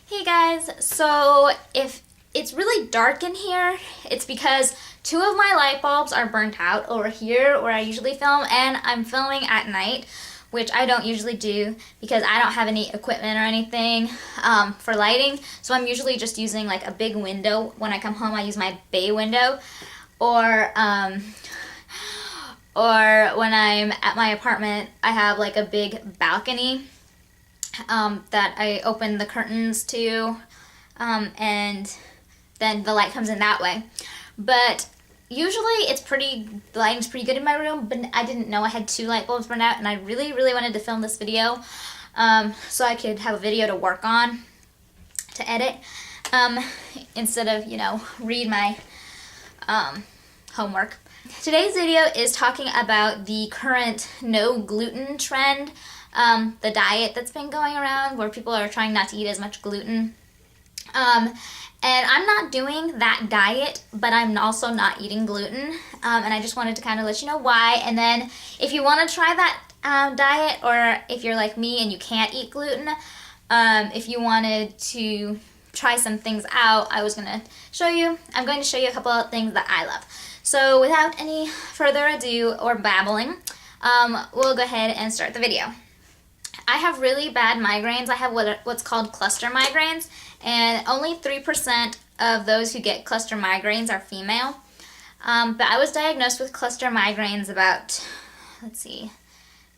Hey guys, so if it's really dark in here, it's because two of my light bulbs are burnt out over here where I usually film, and I'm filming at night, which I don't usually do because I don't have any equipment or anything for lighting. So I'm usually just using like a big window. When I come home, I use my bay window, or when I'm at my apartment, I have like a big balcony that I open the curtains to, and then the light comes in that way. But usually the lighting's pretty good in my room, but I didn't know I had two light bulbs burned out, and I really wanted to film this video so I could have a video to work on, to edit, instead of, read my homework. Today's video is talking about the current no gluten trend, the diet that's been going around where people are trying not to eat as much gluten. And I'm not doing that diet, but I'm also not eating gluten. And I just wanted to kind of let you know why. And then if you want to try that diet, or if you're like me and you can't eat gluten, if you wanted to try some things out, I'm going to show you a couple of things that I love. So without any further ado or babbling, we'll go ahead and start the video. I have really bad migraines. I have what's called cluster migraines, and only 3% of those who get cluster migraines are female. But I was diagnosed with cluster migraines about,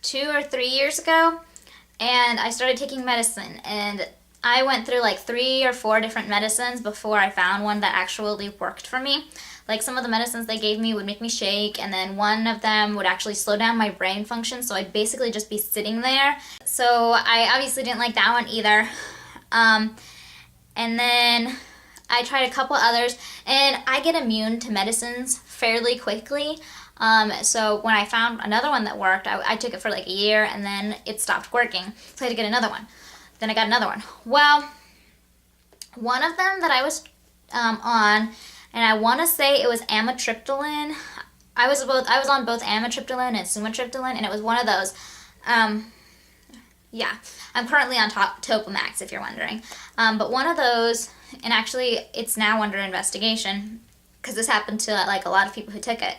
2 or 3 years ago, and I started taking medicine, and I went through like 3 or 4 different medicines before I found one that actually worked for me. Like, some of the medicines they gave me would make me shake, and then one of them would actually slow down my brain function, so I'd basically just be sitting there. So I obviously didn't like that one either. And then I tried a couple others, and I get immune to medicines fairly quickly. So when I found another one that worked, I took it for like a year, and then it stopped working. So I had to get another one. Then I got another one. Well, one of them that I was on, and I want to say it was amitriptyline. I was on both amitriptyline and sumatriptyline, and it was one of those. Yeah, I'm currently on Topamax, if you're wondering. But one of those, and actually it's now under investigation because this happened to like a lot of people who took it.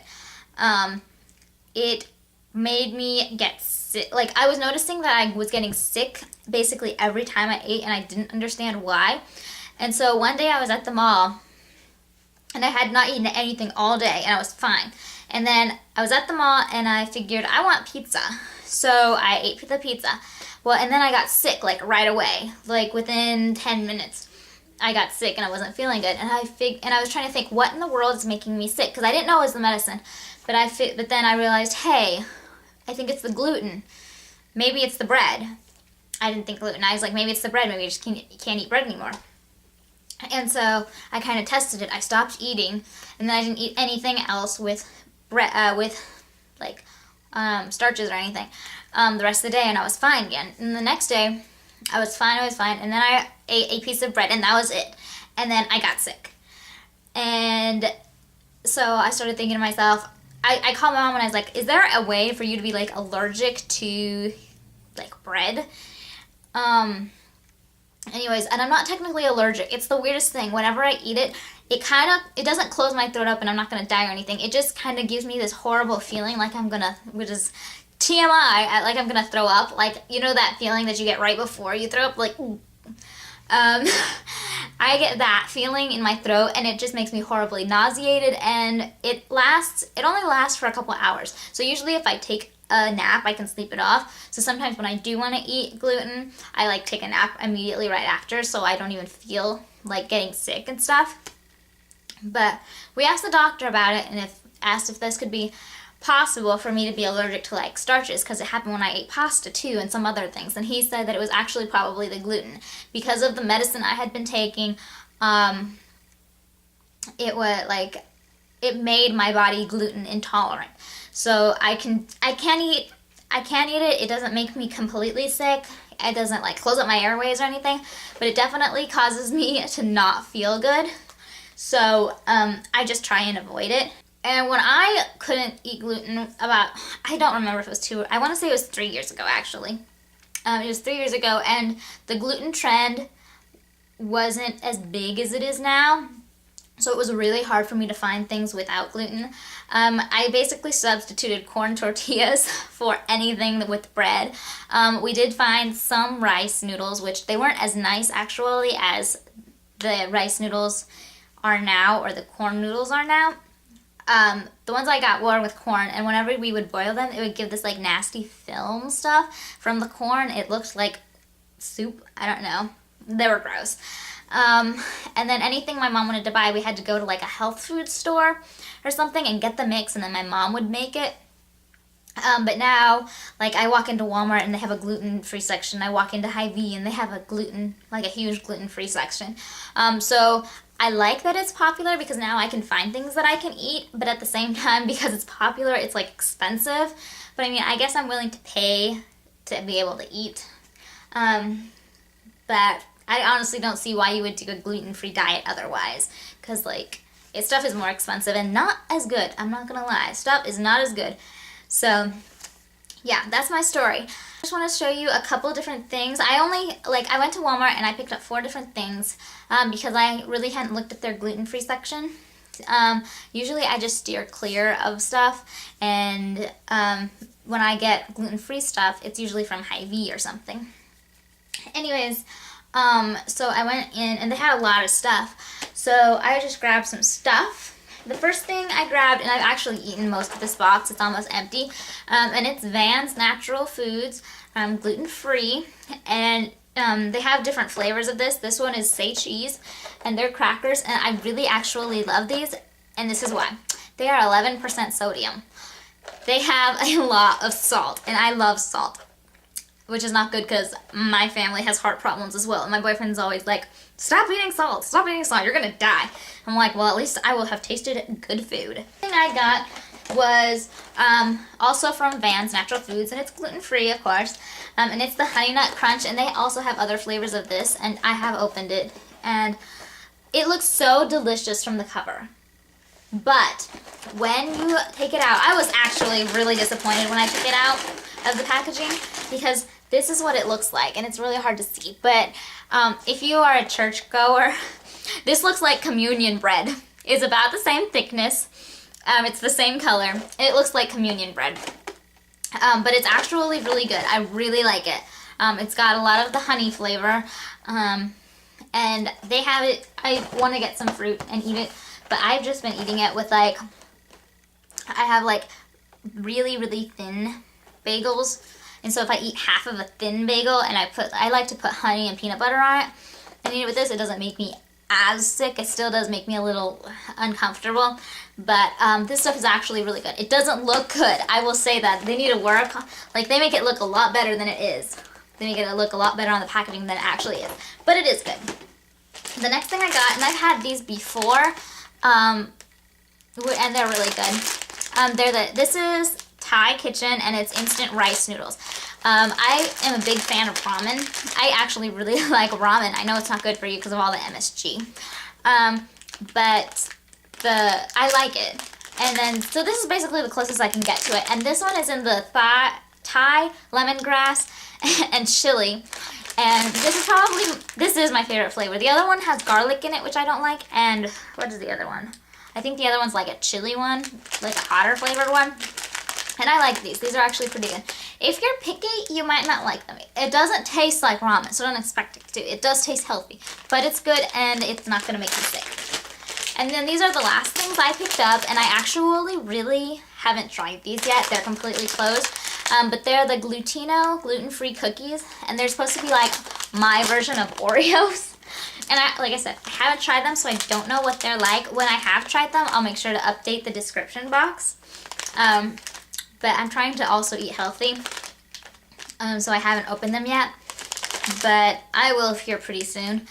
It made me get sick. Like, I was noticing that I was getting sick basically every time I ate, and I didn't understand why. And so one day I was at the mall, and I had not eaten anything all day, and I was fine. And then I was at the mall, and I figured, I want pizza. So I ate the pizza. Well, and then I got sick, like, right away. Like, within 10 minutes, I got sick, and I wasn't feeling good. And I was trying to think, what in the world is making me sick? Because I didn't know it was the medicine. But then I realized, hey, I think it's the gluten. Maybe it's the bread. I didn't think gluten. I was like, maybe it's the bread. Maybe I just can't eat bread anymore. And so I kind of tested it. I stopped eating, and then I didn't eat anything else with bread, starches or anything, the rest of the day, and I was fine again. And the next day, I was fine, and then I ate a piece of bread, and that was it. And then I got sick. And so I started thinking to myself, I called my mom, and I was like, is there a way for you to be, like, allergic to, like, bread? Anyways, and I'm not technically allergic. It's the weirdest thing. Whenever I eat it, it doesn't close my throat up and I'm not going to die or anything. It just kind of gives me this horrible feeling like which is TMI, like I'm going to throw up. Like, you know that feeling that you get right before you throw up? Like, I get that feeling in my throat, and it just makes me horribly nauseated, and it only lasts for a couple hours. So usually if I take a nap, I can sleep it off. So sometimes when I do want to eat gluten, I like take a nap immediately right after, so I don't even feel like getting sick and stuff. But we asked the doctor about it, and asked if this could be possible for me to be allergic to like starches, because it happened when I ate pasta too and some other things. And he said that it was actually probably the gluten because of the medicine I had been taking. It made my body gluten intolerant. So I can't eat it. It doesn't make me completely sick. It doesn't like close up my airways or anything, but it definitely causes me to not feel good. So I just try and avoid it. And when I couldn't eat gluten I don't remember if it was I want to say it was 3 years ago actually. It was 3 years ago, and the gluten trend wasn't as big as it is now. So it was really hard for me to find things without gluten. I basically substituted corn tortillas for anything with bread. We did find some rice noodles, which they weren't as nice actually as the rice noodles are now, or the corn noodles are now. The ones I got were with corn, and whenever we would boil them, it would give this like nasty film stuff from the corn. It looked like soup. I don't know. They were gross. And then anything my mom wanted to buy, we had to go to like a health food store or something and get the mix, and then my mom would make it. But now, like, I walk into Walmart and they have a gluten-free section. I walk into Hy-Vee and they have a huge gluten-free section. So I like that it's popular because now I can find things that I can eat, but at the same time, because it's popular, it's like expensive. But I mean, I guess I'm willing to pay to be able to eat. But I honestly don't see why you would do a gluten-free diet otherwise, because like, stuff is more expensive and not as good. I'm not gonna lie, stuff is not as good. So yeah, that's my story. I just want to show you a couple different things. I went to Walmart and I picked up 4 different things because I really hadn't looked at their gluten-free section. Usually I just steer clear of stuff, and when I get gluten-free stuff, it's usually from Hy-Vee or something. Anyways, so I went in and they had a lot of stuff. So I just grabbed some stuff. The first thing I grabbed, and I've actually eaten most of this box, it's almost empty, and it's Van's Natural Foods, gluten-free, and they have different flavors of this. This one is say cheese, and they're crackers, and I really actually love these, and this is why. They are 11% sodium. They have a lot of salt, and I love salt, which is not good because my family has heart problems as well. And my boyfriend's always like, stop eating salt, you're gonna die. I'm like, well, at least I will have tasted good food. The thing I got was also from Van's Natural Foods, and it's gluten-free, of course. And it's the Honey Nut Crunch, and they also have other flavors of this, and I have opened it. And it looks so delicious from the cover. But when you take it out, I was actually really disappointed when I took it out of the packaging, because this is what it looks like, and it's really hard to see. But if you are a churchgoer, this looks like communion bread. It's about the same thickness. It's the same color. It looks like communion bread. But it's actually really good. I really like it. It's got a lot of the honey flavor. And they have it, I want to get some fruit and eat it, but I've just been eating it with like, I have like really, really thin bagels. And so if I eat half of a thin bagel and I like to put honey and peanut butter on it and eat it with this, it doesn't make me as sick. It still does make me a little uncomfortable, but this stuff is actually really good. It doesn't look good. I will say that. They need to work. Like, they make it look a lot better than it is. They make it look a lot better on the packaging than it actually is, but it is good. The next thing I got, and I've had these before, and they're really good. This is Thai Kitchen, and it's instant rice noodles. I am a big fan of ramen. I actually really like ramen. I know it's not good for you because of all the MSG, but I like it. And then, so this is basically the closest I can get to it. And this one is in the Thai lemongrass and chili. And this is my favorite flavor. The other one has garlic in it, which I don't like. And what is the other one? I think the other one's like a chili one, like a hotter flavored one. And I like these. These are actually pretty good. If you're picky, you might not like them. It doesn't taste like ramen, so don't expect it to. It does taste healthy, but it's good and it's not going to make you sick. And then these are the last things I picked up, and I actually really haven't tried these yet. They're completely closed, but they're the Glutino gluten-free cookies, and they're supposed to be like my version of Oreos. And like I said, I haven't tried them, so I don't know what they're like. When I have tried them, I'll make sure to update the description box. But I'm trying to also eat healthy, so I haven't opened them yet, but I will here pretty soon.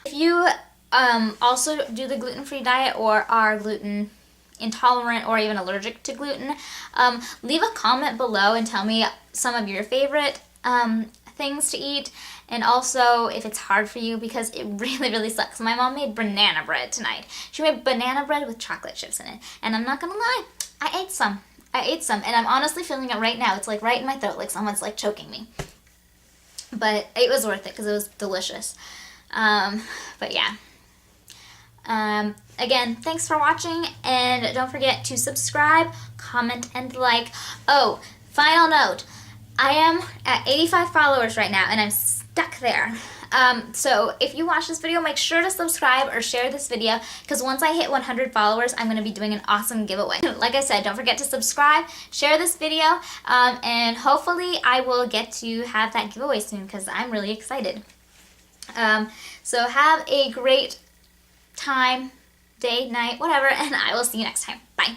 If you also do the gluten-free diet or are gluten intolerant or even allergic to gluten, leave a comment below and tell me some of your favorite things to eat, and also if it's hard for you, because it really, really sucks. My mom made banana bread tonight. She made banana bread with chocolate chips in it, and I'm not gonna lie, I ate some, and I'm honestly feeling it right now. It's like right in my throat, like someone's like choking me. But it was worth it because it was delicious. But yeah. Again, thanks for watching, and don't forget to subscribe, comment, and like. Oh, final note. I am at 85 followers right now, and I'm stuck there. So if you watch this video, make sure to subscribe or share this video, because once I hit 100 followers, I'm going to be doing an awesome giveaway. Like I said, don't forget to subscribe, share this video, and hopefully I will get to have that giveaway soon, because I'm really excited. So have a great time, day, night, whatever, and I will see you next time. Bye.